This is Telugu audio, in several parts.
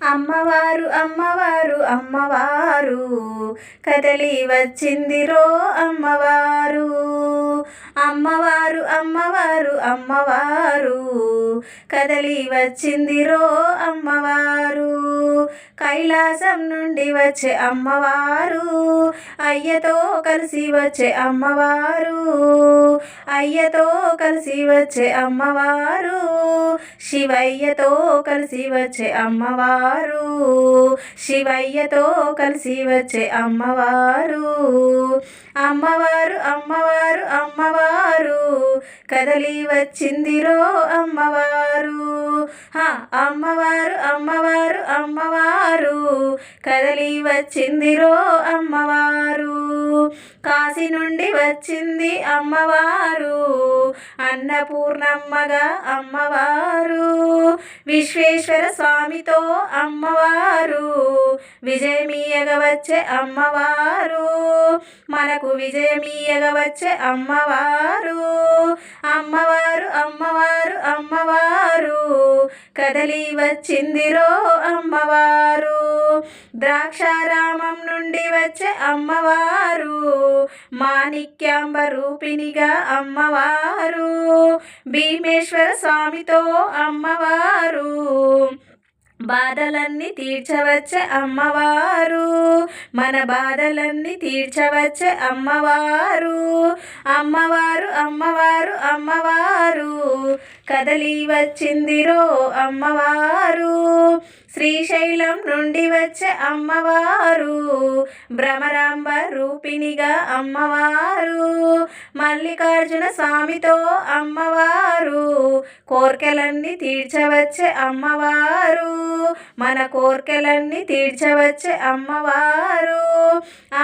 అమ్మవారు అమ్మవారు అమ్మవారు కదలి వచ్చిందిరో అమ్మవారు. అమ్మవారు అమ్మవారు అమ్మవారు కదలి వచ్చిందిరో అమ్మవారు. కైలాసం నుండి వచ్చే అమ్మవారు, అయ్యతో కలిసి వచ్చే అమ్మవారు. అయ్యతో కలిసి వచ్చే అమ్మవారు, శివయ్యతో కలిసి వచ్చే అమ్మవారు. శివయ్యతో కలిసి వచ్చే అమ్మవారు. అమ్మవారు అమ్మవారు అమ్మవారు కదలి వచ్చిందిరో అమ్మవారు. అమ్మవారు అమ్మవారు అమ్మవారు కదలి వచ్చిందిరో అమ్మవారు. కాశీ నుండి వచ్చింది అమ్మవారు, అన్నపూర్ణమ్మగా అమ్మవారు. విశ్వేశ్వర స్వామితో అమ్మవారు విజయమీయగా వచ్చే అమ్మవారు. మనకు విజయమీయగా వచ్చే అమ్మవారు. అమ్మవారు అమ్మవారు అమ్మవారు కదలి వచ్చిందిరో అమ్మవారు. ద్రాక్షారామం నుండి వచ్చే అమ్మవారు, మాణిక్యాంబ రూపిణిగా అమ్మవారు. భీమేశ్వర స్వామితో అమ్మవారు బాధలన్నీ తీర్చవచ్చే అమ్మవారు. మన బాధలన్నీ తీర్చవచ్చే అమ్మవారు. అమ్మవారు అమ్మవారు అమ్మవారు కదలి వచ్చిందిరో అమ్మవారు. శ్రీశైలం నుండి వచ్చే అమ్మవారు, భ్రమరాంబ రూపిణిగా అమ్మవారు. మల్లికార్జున స్వామితో అమ్మవారు కోర్కెలన్నీ తీర్చవచ్చే అమ్మవారు. మన కోర్కెలన్నీ తీర్చవచ్చే అమ్మవారు.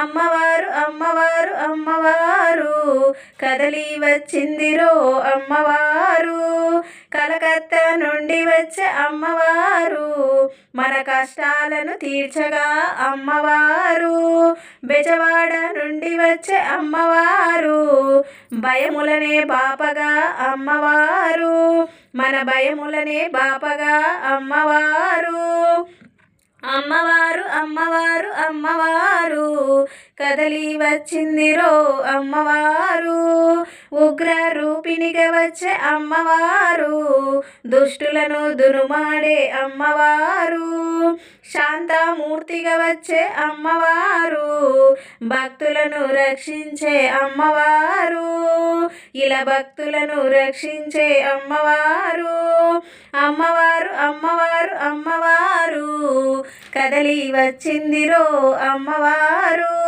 అమ్మవారు అమ్మవారు అమ్మవారు కదలి వచ్చిందిరో అమ్మవారు. కలకత్తా నుండి వచ్చే అమ్మవారు, మన కష్టాలను తీర్చగా అమ్మవారు. బెజవాడ నుండి వచ్చే అమ్మవారు, భయములనే బాపగా అమ్మవారు. మన భయములనే బాపగా అమ్మవారు. అమ్మవారు అమ్మవారు అమ్మవారు కదలి వచ్చిందిరో అమ్మవారు. ఉగ్ర రూపిణిగా వచ్చే అమ్మవారు, దుష్టులను దునుమాడే అమ్మవారు. శాంతమూర్తిగా వచ్చే అమ్మవారు, భక్తులను రక్షించే అమ్మవారు. ఇలా భక్తులను రక్షించే అమ్మవారు. అమ్మవారు అమ్మవారు అమ్మవారు కదలి వచ్చిందిరో అమ్మవారు.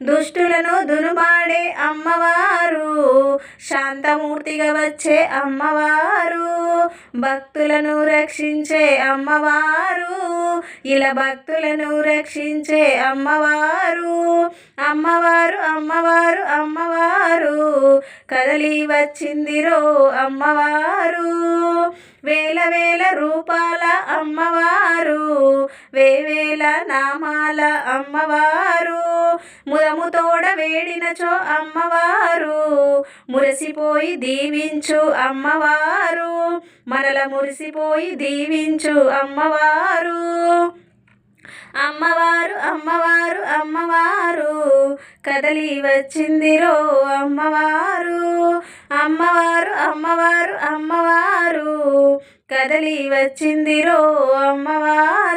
దుష్టులను దునుమాడే అమ్మవారు, శాంతమూర్తిగా వచ్చే అమ్మవారు. భక్తులను రక్షించే అమ్మవారు. ఇలా భక్తులను రక్షించే అమ్మవారు. అమ్మవారు అమ్మవారు అమ్మవారు కదలి వచ్చిందిరో అమ్మవారు. వేల వేల రూపాల అమ్మవారు, వేవేల నామాల అమ్మవారు. ముదముతోడ వేడినచో అమ్మవారు, మురిసిపోయి దీవించు అమ్మవారు. మనల మురిసిపోయి దీవించు అమ్మవారు. అమ్మవారు అమ్మవారు అమ్మవారు కదలి వచ్చిందిరో అమ్మవారు. అమ్మవారు అమ్మవారు అమ్మవారు కదలి వచ్చిందిరో అమ్మవారు.